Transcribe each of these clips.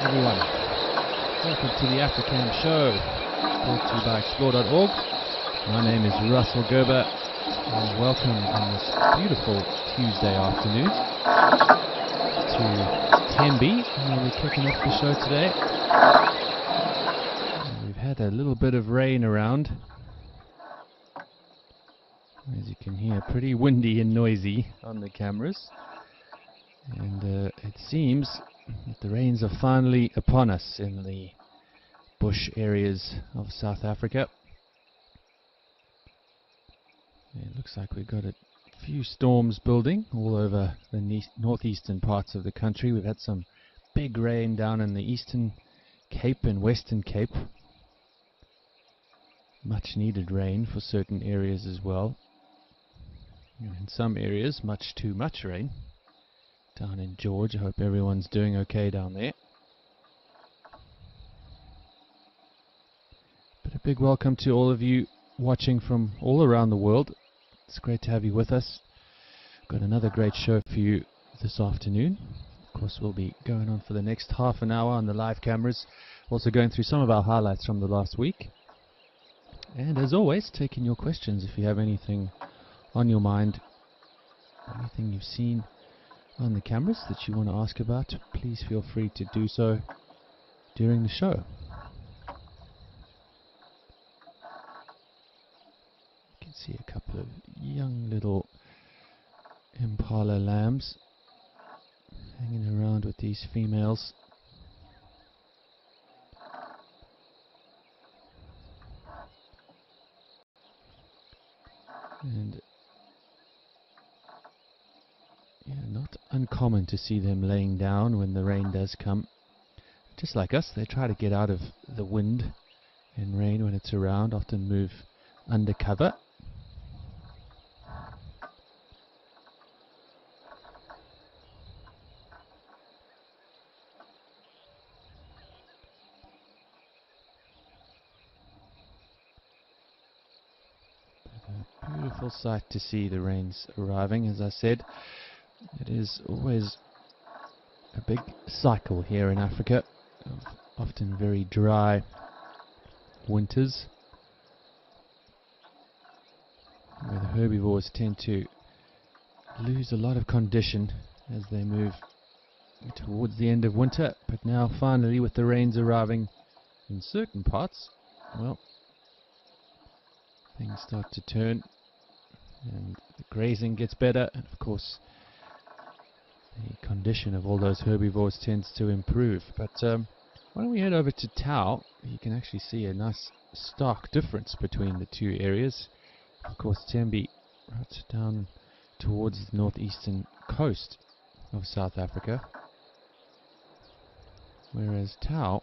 everyone. Welcome to the Africam show, brought to you by explore.org. My name is Russell Gerber, and welcome on this beautiful Tuesday afternoon to Tembe, where we're kicking off the show today. We've had a little bit of rain around. As you can hear, pretty windy and noisy on the cameras. And it seems that the rains are finally upon us in the bush areas of South Africa. It looks like we've got a few storms building all over the northeastern parts of the country. We've had some big rain down in the Eastern Cape and Western Cape. Much needed rain for certain areas as well. And in some areas, much too much rain. Down in George, I hope everyone's doing okay down there. But a big welcome to all of you watching from all around the world. It's great to have you with us. Got another great show for you this afternoon. Of course, we'll be going on for the next half an hour on the live cameras. Also going through some of our highlights from the last week. And as always, taking your questions if you have anything on your mind, anything you've seen on the cameras that you want to ask about, please feel free to do so during the show. You can see a couple of young little impala lambs hanging around with these females. And not uncommon to see them laying down when the rain does come. Just like us, they try to get out of the wind and rain when it's around, often move under cover. But a beautiful sight to see the rains arriving, as I said. It is always a big cycle here in Africa of often very dry winters, where the herbivores tend to lose a lot of condition as they move towards the end of winter. But now finally, with the rains arriving in certain parts, well, things start to turn and the grazing gets better, and of course the condition of all those herbivores tends to improve. But why don't we head over to Tau? You can actually see a nice stark difference between the two areas. Of course, Tembe right down towards the northeastern coast of South Africa, whereas Tau,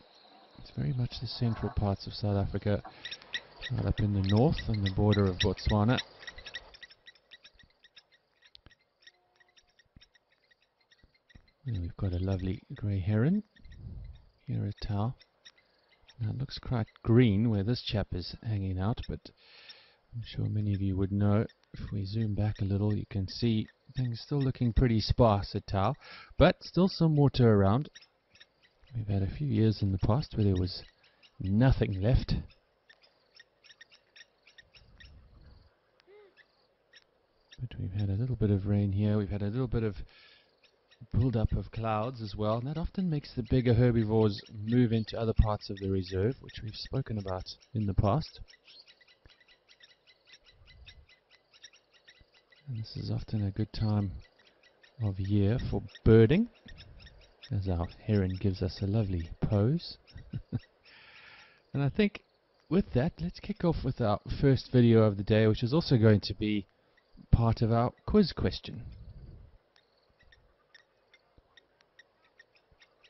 it's very much the central parts of South Africa, right up in the north on the border of Botswana. And we've got a lovely grey heron here at Tau. Now it looks quite green where this chap is hanging out, but I'm sure many of you would know. If we zoom back a little, you can see things still looking pretty sparse at Tau, but still some water around. We've had a few years in the past where there was nothing left. But we've had a little bit of rain here. We've had a little bit of build-up of clouds as well, and that often makes the bigger herbivores move into other parts of the reserve, which we've spoken about in the past. And this is often a good time of year for birding, as our heron gives us a lovely pose. And I think with that, let's kick off with our first video of the day, which is also going to be part of our quiz question.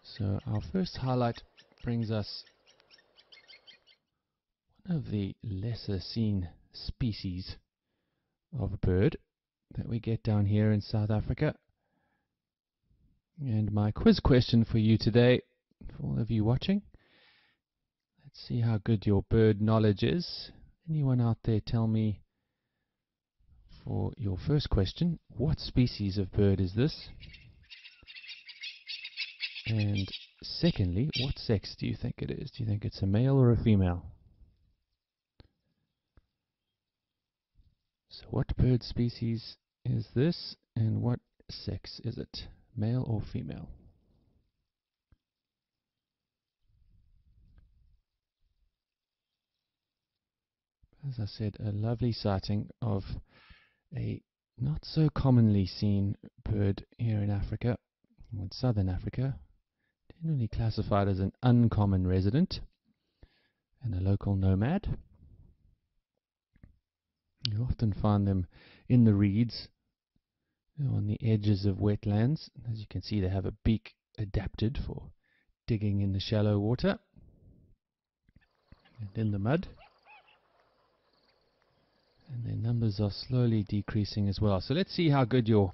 So our first highlight brings us one of the lesser seen species of bird that we get down here in South Africa. And my quiz question for you today, for all of you watching, let's see how good your bird knowledge is. Anyone out there tell me, for your first question, what species of bird is this? And secondly, what sex do you think it is? Do you think it's a male or a female? So what bird species is this, and what sex is it? Male or female? As I said, a lovely sighting of a not so commonly seen bird here in Africa, in southern Africa, generally classified as an uncommon resident and a local nomad. You often find them in the reeds, on the edges of wetlands. As you can see, they have a beak adapted for digging in the shallow water and in the mud. And their numbers are slowly decreasing as well. So let's see how good your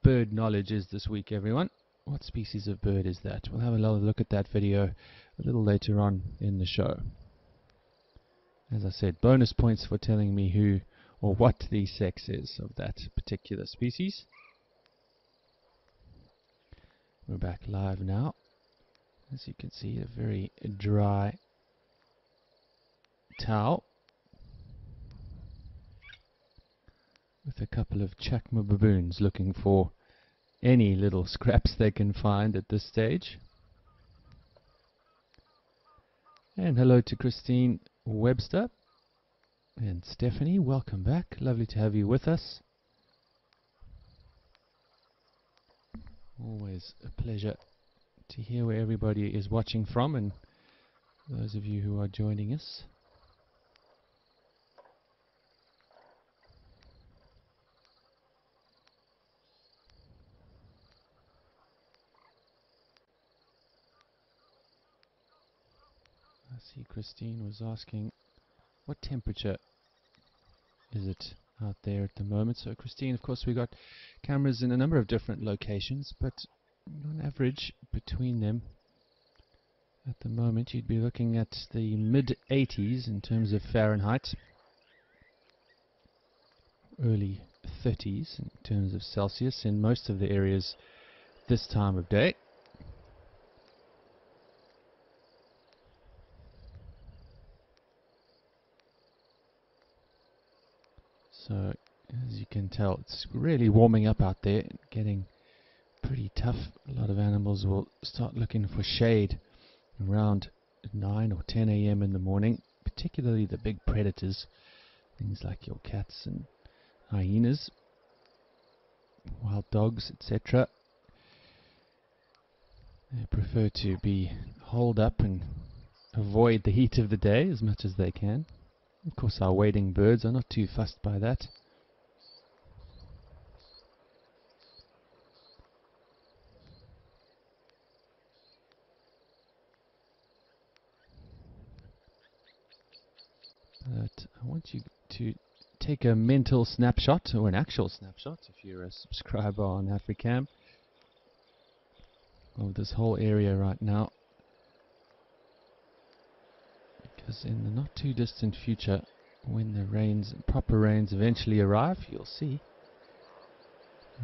bird knowledge is this week, everyone. What species of bird is that? We'll have a look at that video a little later on in the show. As I said, bonus points for telling me who or what the sex is of that particular species. We're back live now. As you can see, a very dry towel with a couple of chacma baboons looking for any little scraps they can find at this stage. And hello to Christine Webster and Stephanie, welcome back. Lovely to have you with us. Always a pleasure to hear where everybody is watching from, and those of you who are joining us. I see Christine was asking what temperature is it out there at the moment. So Christine, of course, we got cameras in a number of different locations, but on average between them at the moment you'd be looking at the mid 80s in terms of Fahrenheit, early 30s in terms of Celsius in most of the areas this time of day. So as you can tell, it's really warming up out there, getting pretty tough. A lot of animals will start looking for shade around 9 or 10 a.m. in the morning, particularly the big predators, things like your cats and hyenas, wild dogs, etc. They prefer to be holed up and avoid the heat of the day as much as they can. Of course, our wading birds are not too fussed by that. But I want you to take a mental snapshot, or an actual snapshot if you're a subscriber on Africam, of this whole area right now. Because in the not too distant future, when the proper rains eventually arrive, you'll see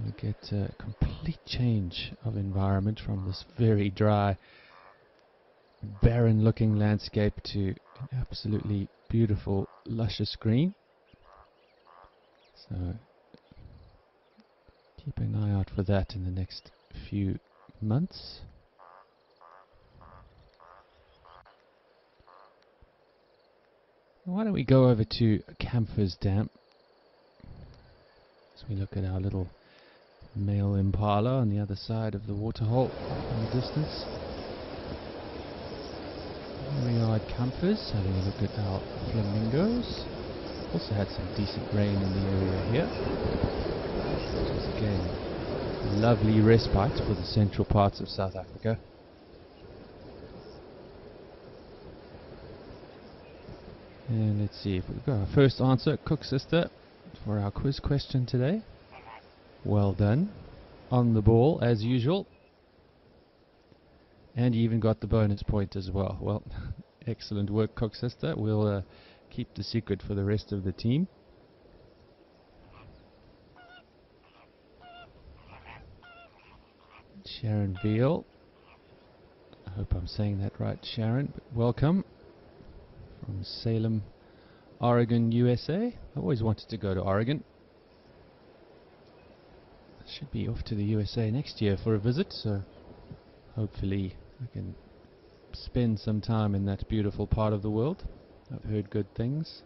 we'll get a complete change of environment from this very dry, barren looking landscape to an absolutely beautiful, luscious green. So keep an eye out for that in the next few months. Why don't we go over to Camphor's Dam as we look at our little male impala on the other side of the waterhole in the distance. Here we are at Camphor's, having a look at our flamingos. Also had some decent rain in the area here, which is again a lovely respite for the central parts of South Africa. And let's see if we've got our first answer, Cook Sister, for our quiz question today. Well done. On the ball, as usual. And you even got the bonus point as well. Well, excellent work, Cook Sister. We'll keep the secret for the rest of the team. Sharon Veal, I hope I'm saying that right, Sharon. But welcome from Salem, Oregon, USA. I always wanted to go to Oregon. I should be off to the USA next year for a visit, so hopefully I can spend some time in that beautiful part of the world. I've heard good things.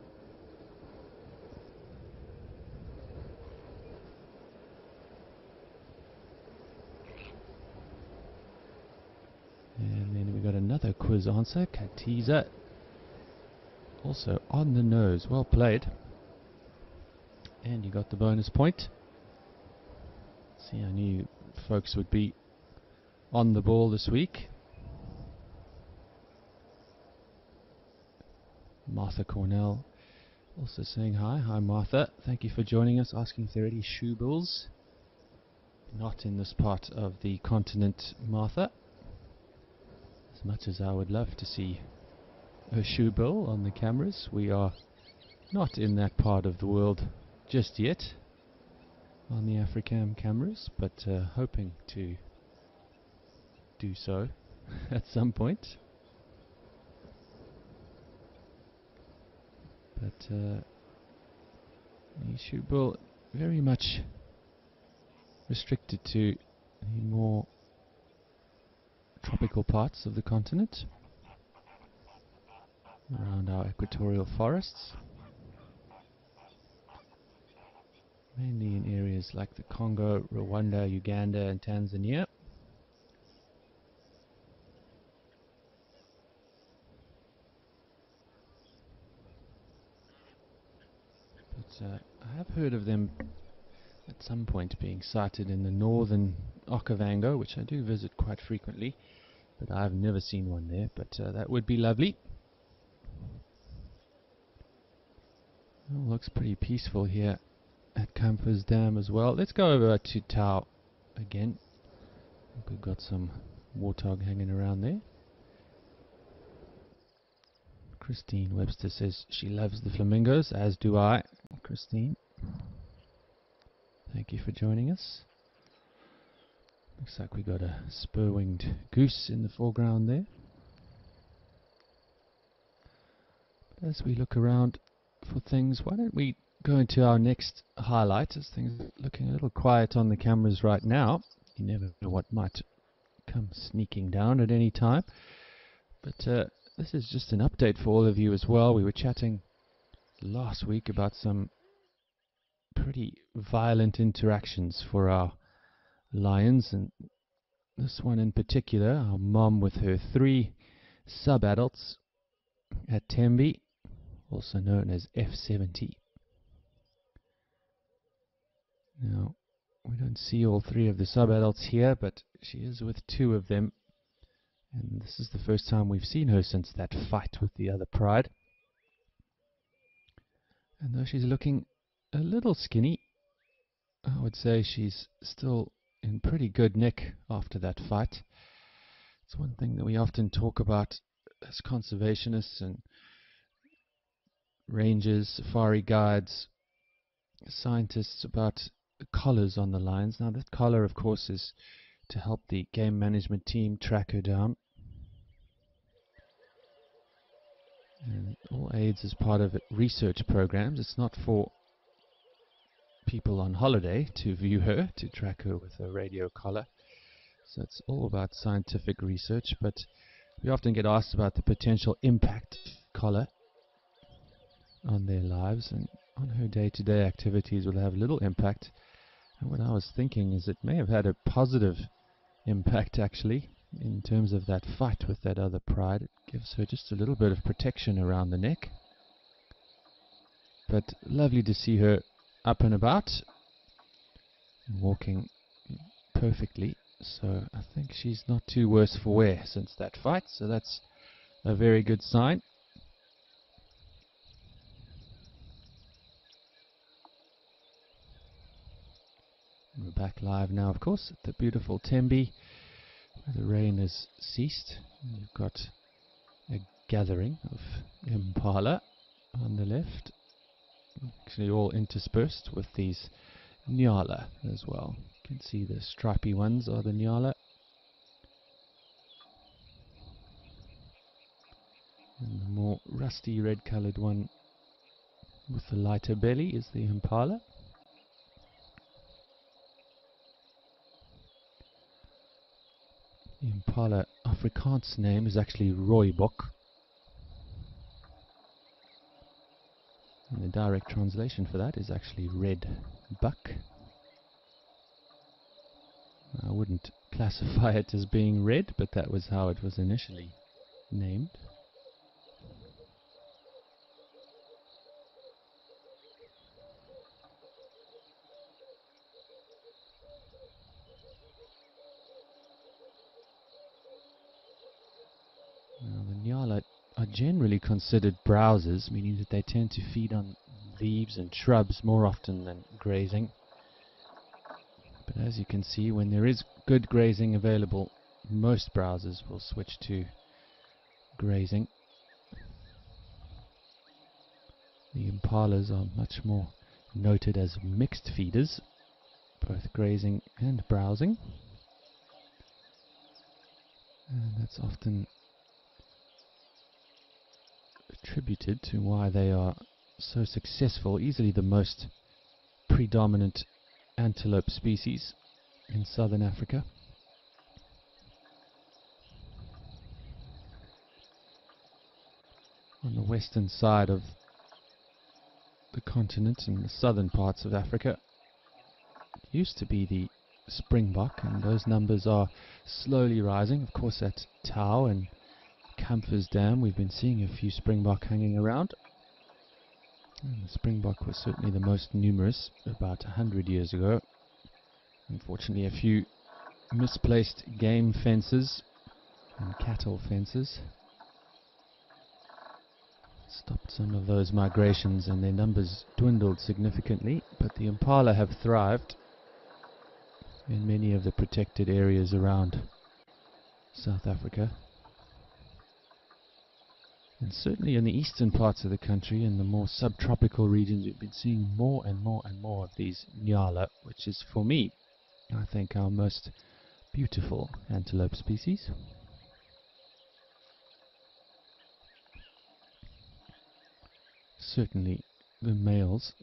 And then we got another quiz answer, Katiza. Also on the nose, well played. And you got the bonus point. See, I knew folks would be on the ball this week. Martha Cornell also saying hi. Hi Martha, thank you for joining us, asking if there are any shoe bills. Not in this part of the continent, Martha. As much as I would love to see a shoe bill on the cameras, we are not in that part of the world just yet on the Africam cameras, but hoping to do so at some point. But the shoe bill very much restricted to the more tropical parts of the continent, around our equatorial forests, mainly in areas like the Congo, Rwanda, Uganda and Tanzania. But I have heard of them at some point being sighted in the northern Okavango, which I do visit quite frequently, but I've never seen one there, but that would be lovely. Well, looks pretty peaceful here at Campers Dam as well. Let's go over to Tau again. I think we've got some warthog hanging around there. Christine Webster says she loves the flamingos, as do I. Christine, thank you for joining us. Looks like we got a spur-winged goose in the foreground there. But as we look around for things, why don't we go into our next highlight, as things are looking a little quiet on the cameras right now. You never know what might come sneaking down at any time. But this is just an update for all of you as well. We were chatting last week about some pretty violent interactions for our lions, and this one in particular, our mom with her 3 sub-adults at Tembe, also known as F70. Now, we don't see all 3 of the sub-adults here, but she is with 2 of them, and this is the first time we've seen her since that fight with the other pride. And though she's looking a little skinny, I would say she's still in pretty good nick after that fight. It's one thing that we often talk about as conservationists and rangers, safari guides, scientists, about the collars on the lions. Now that collar, of course, is to help the game management team track her down. And all aids as part of research programs. It's not for people on holiday to view her, to track her with a radio collar. So it's all about scientific research, but we often get asked about the potential impact of collar on their lives, and on her day-to-day activities will have little impact. And what I was thinking is it may have had a positive impact actually in terms of that fight with that other pride. It gives her just a little bit of protection around the neck. But lovely to see her up and about, walking perfectly. So I think she's not too worse for wear since that fight, so that's a very good sign. We're back live now, of course, at the beautiful Tembe, where the rain has ceased. We've got a gathering of impala on the left, actually all interspersed with these nyala as well. You can see the stripy ones are the nyala. And the more rusty red coloured one with the lighter belly is the impala. The impala Afrikaans name is actually rooibok. And the direct translation for that is actually red buck. I wouldn't classify it as being red, but that was how it was initially named. Now, the nyala are generally considered browsers, meaning that they tend to feed on leaves and shrubs more often than grazing. But as you can see, when there is good grazing available, most browsers will switch to grazing. The impalas are much more noted as mixed feeders, both grazing and browsing. And that's often attributed to why they are so successful, easily the most predominant antelope species in southern Africa. On the western side of the continent, in the southern parts of Africa, it used to be the springbok, and those numbers are slowly rising. Of course, at Tau and Camphor's Dam we've been seeing a few springbok hanging around. And the springbok was certainly the most numerous about 100 years ago. Unfortunately, a few misplaced game fences and cattle fences stopped some of those migrations, and their numbers dwindled significantly, but the impala have thrived in many of the protected areas around South Africa. And certainly in the eastern parts of the country, in the more subtropical regions, we've been seeing more and more and more of these nyala, which is, for me, I think, our most beautiful antelope species. Certainly the males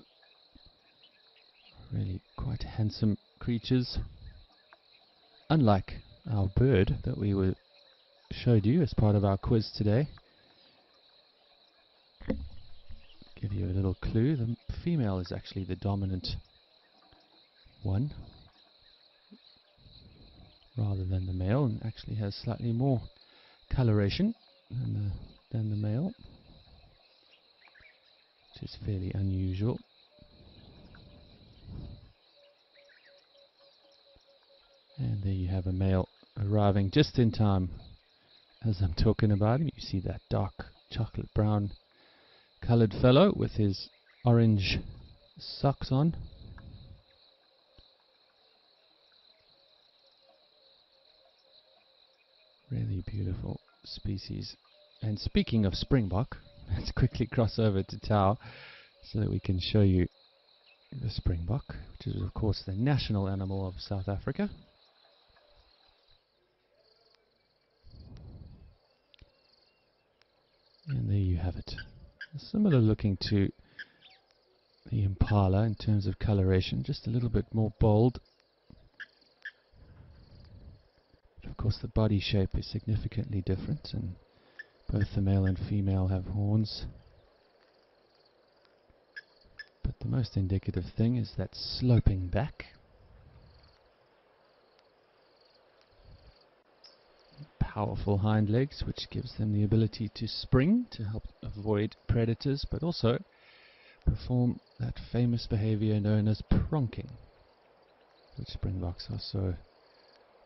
are really quite handsome creatures, unlike our bird that we showed you as part of our quiz today. Give you a little clue, the female is actually the dominant one rather than the male, and actually has slightly more coloration than the male, which is fairly unusual. And there you have a male arriving just in time as I'm talking about him. You see that dark chocolate brown coloured fellow with his orange socks on. Really beautiful species. And speaking of springbok, let's quickly cross over to Tau so that we can show you the springbok, which is of course the national animal of South Africa. And there you have it. Similar looking to the impala in terms of coloration, just a little bit more bold. But of course the body shape is significantly different, and both the male and female have horns. But the most indicative thing is that sloping back. Powerful hind legs, which gives them the ability to spring to help avoid predators, but also perform that famous behavior known as pronking, which springboks are so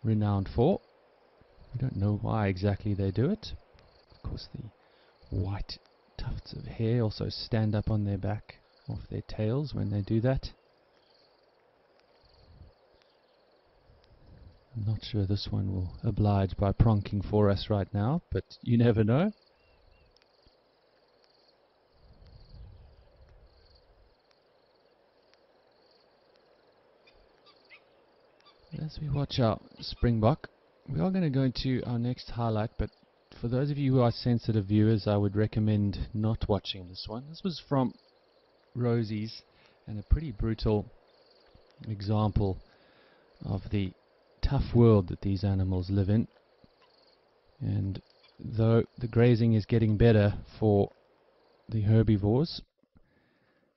renowned for. We don't know why exactly they do it. Of course, the white tufts of hair also stand up on their back off their tails when they do that. I'm not sure this one will oblige by pronking for us right now, but you never know. As we watch our springbok, we are going to go into our next highlight, but for those of you who are sensitive viewers, I would recommend not watching this one. This was from Rosie's, and a pretty brutal example of the tough world that these animals live in. And though the grazing is getting better for the herbivores,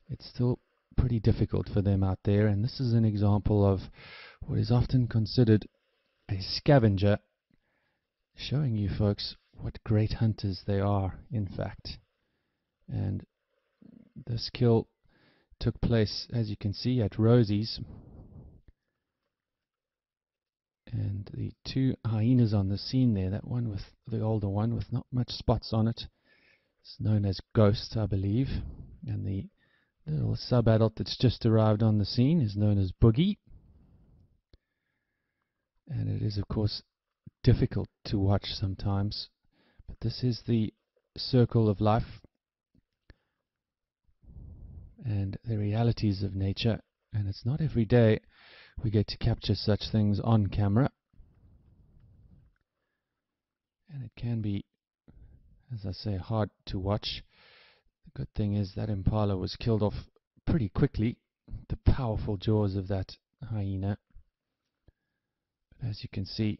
it's still pretty difficult for them out there. And this is an example of what is often considered a scavenger, showing you folks what great hunters they are, in fact. And this kill took place, as you can see, at Rosie's. And the two hyenas on the scene there, that one with the older one with not much spots on it, is known as Ghost, I believe. And the little sub-adult that's just arrived on the scene is known as Boogie. And it is, of course, difficult to watch sometimes, but this is the circle of life and the realities of nature, and it's not every day we get to capture such things on camera, and it can be, as I say, hard to watch. The good thing is that impala was killed off pretty quickly, the powerful jaws of that hyena. But as you can see,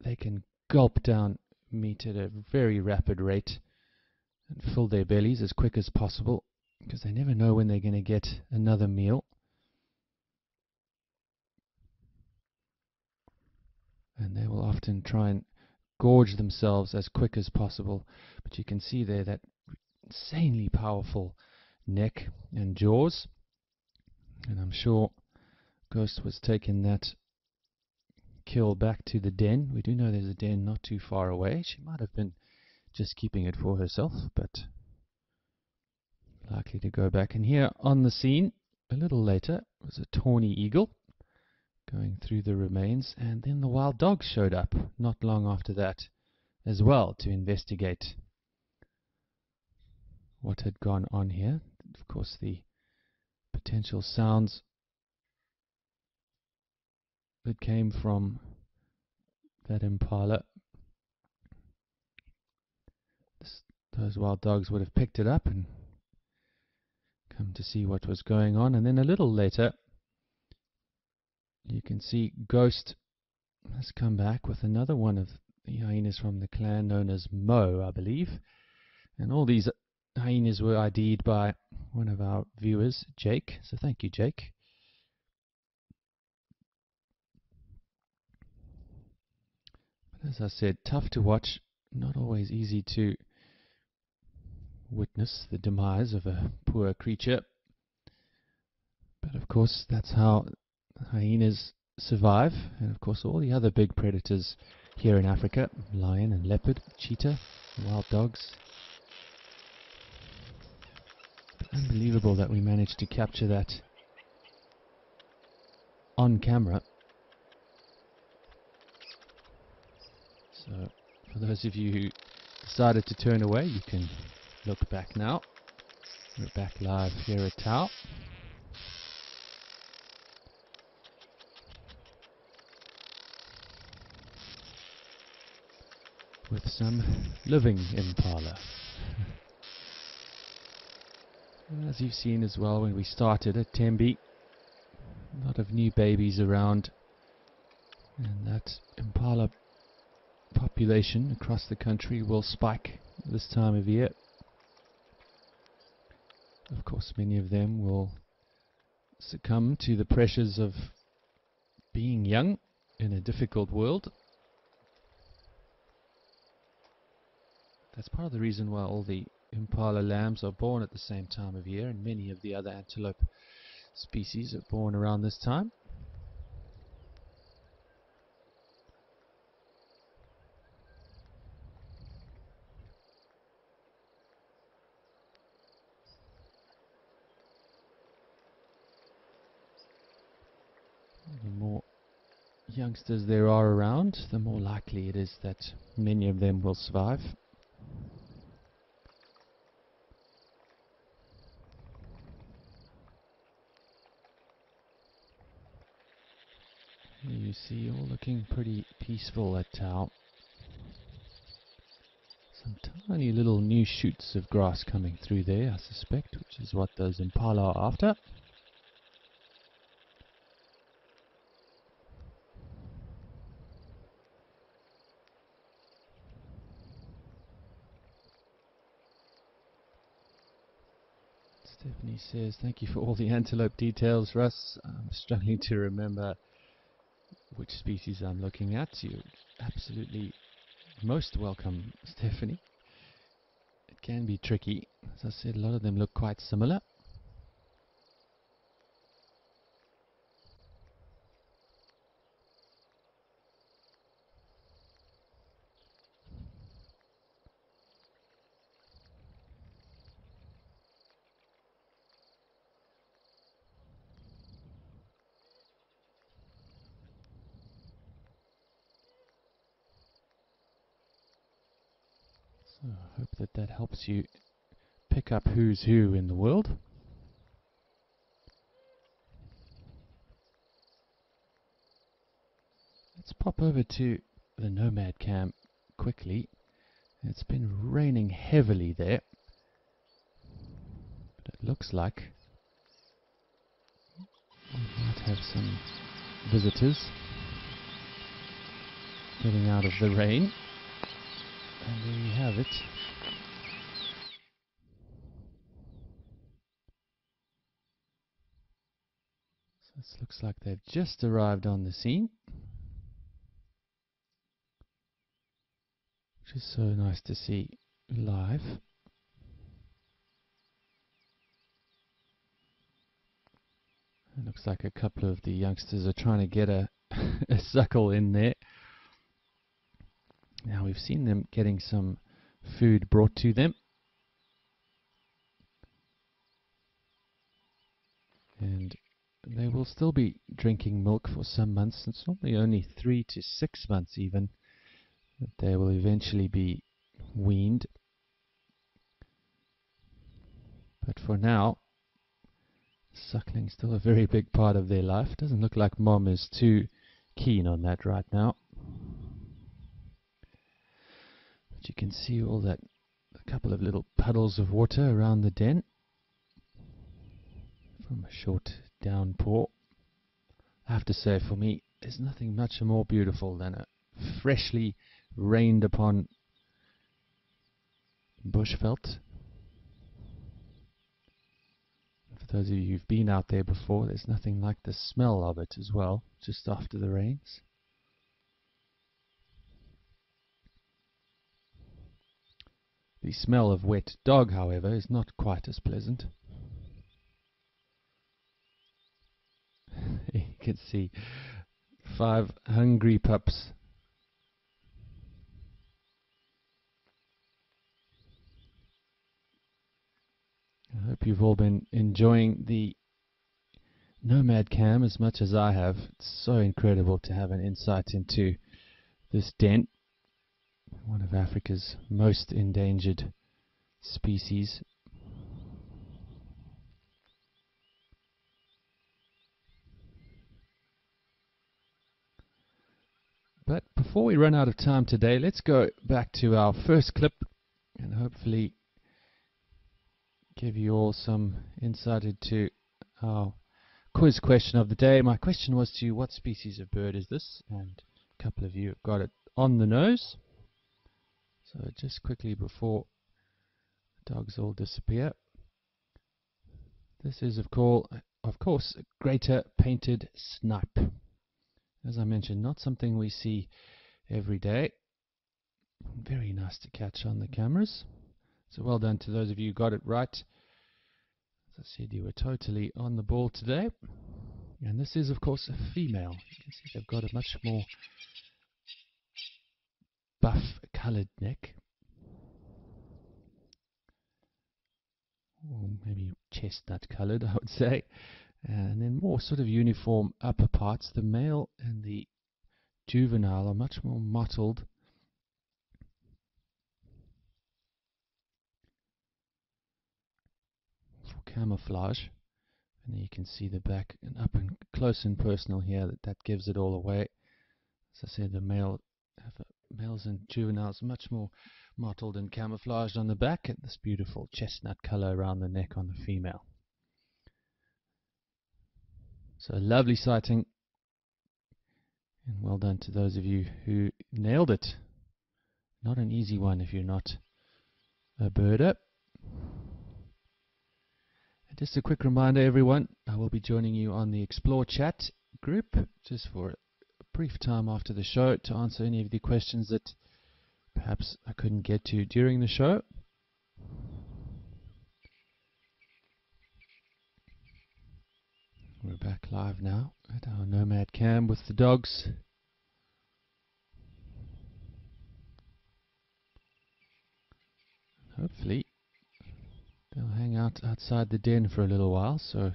they can gulp down meat at a very rapid rate and fill their bellies as quick as possible, because they never know when they're going to get another meal. And they will often try and gorge themselves as quick as possible. But you can see there that insanely powerful neck and jaws. And I'm sure Ghost was taking that kill back to the den. We do know there's a den not too far away. She might have been just keeping it for herself, but likely to go back. And here on the scene, a little later, was a tawny eagle going through the remains, and then the wild dogs showed up not long after that as well to investigate what had gone on here. Of course, the potential sounds that came from that impala, those wild dogs would have picked it up and come to see what was going on. And then a little later, you can see Ghost has come back with another one of the hyenas from the clan known as Mo, I believe. And all these hyenas were ID'd by one of our viewers, Jake. So thank you, Jake. But as I said, tough to watch, not always easy to witness the demise of a poor creature. But of course, that's how hyenas survive, and of course all the other big predators here in Africa, lion and leopard, cheetah, wild dogs. But unbelievable that we managed to capture that on camera. So for those of you who decided to turn away, you can look back now. We're back live here at Tau. With some living impala. As you've seen as well when we started at Tembe, a lot of new babies around, and that impala population across the country will spike this time of year. Of course, many of them will succumb to the pressures of being young in a difficult world. That's part of the reason why all the impala lambs are born at the same time of year, and many of the other antelope species are born around this time. The more youngsters there are around, the more likely it is that many of them will survive. You see, all looking pretty peaceful at Tau. tiny little new shoots of grass coming through there, I suspect, which is what those impala are after. Stephanie says, thank you for all the antelope details, Russ. I'm struggling to remember which species I'm looking at. You're absolutely most welcome, Stephanie. It can be tricky. As I said, a lot of them look quite similar. So I hope that that helps you pick up who's who in the world. Let's pop over to the Nomad Cam quickly. It's been raining heavily there, but it looks like we might have some visitors getting out of the rain. And there you have it. So this looks like they've just arrived on the scene, which is so nice to see live. It looks like a couple of the youngsters are trying to get a, a suckle in there. Now we've seen them getting some food brought to them. And they will still be drinking milk for some months. It's normally only 3 to 6 months even that they will eventually be weaned. But for now, suckling is still a very big part of their life. Doesn't look like Mom is too keen on that right now. But you can see all that, a couple of little puddles of water around the den from a short downpour. I have to say, for me, there's nothing much more beautiful than a freshly rained upon bushveld. For those of you who've been out there before, there's nothing like the smell of it as well, just after the rains. The smell of wet dog, however, is not quite as pleasant. You can see 5 hungry pups. I hope you've all been enjoying the Nomad Cam as much as I have. It's so incredible to have an insight into this den, one of Africa's most endangered species. But before we run out of time today, let's go back to our first clip and hopefully give you all some insight into our quiz question of the day. My question was to you, what species of bird is this? And a couple of you have got it on the nose. So just quickly before the dogs all disappear, this is of course a greater painted snipe. As I mentioned, not something we see every day. Very nice to catch on the cameras. So well done to those of you who got it right. As I said, you were totally on the ball today. And this is, of course, a female. You can see they've got a much more buff-coloured neck. Or maybe chestnut-coloured, I would say. And then more sort of uniform upper parts. The male and the juvenile are much more mottled. For camouflage. And then you can see the back and up and close and personal here. That gives it all away. As I said, the males and juveniles are much more mottled and camouflaged on the back, and this beautiful chestnut color around the neck on the female. So a lovely sighting, and well done to those of you who nailed it. Not an easy one if you're not a birder. And just a quick reminder, everyone, I will be joining you on the Explore chat group just for a brief time after the show to answer any of the questions that perhaps I couldn't get to during the show. We're back live now at our Nomad Cam with the dogs. Hopefully they'll hang out outside the den for a little while, so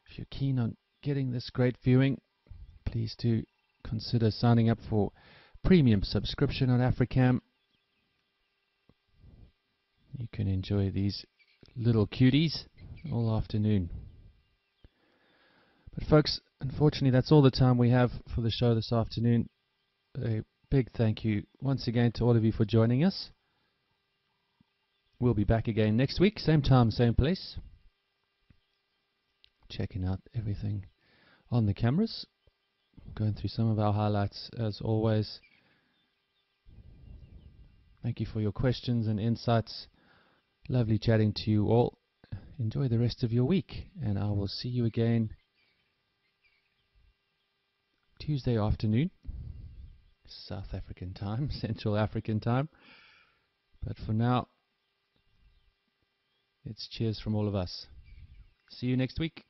if you're keen on getting this great viewing, please do consider signing up for premium subscription on Africam. You can enjoy these little cuties all afternoon. But folks, unfortunately that's all the time we have for the show this afternoon. A big thank you once again to all of you for joining us. We'll be back again next week, same time, same place. Checking out everything on the cameras. Going through some of our highlights as always. Thank you for your questions and insights. Lovely chatting to you all. Enjoy the rest of your week, and I will see you again Tuesday afternoon, South African time, Central African time. But for now, it's cheers from all of us. See you next week.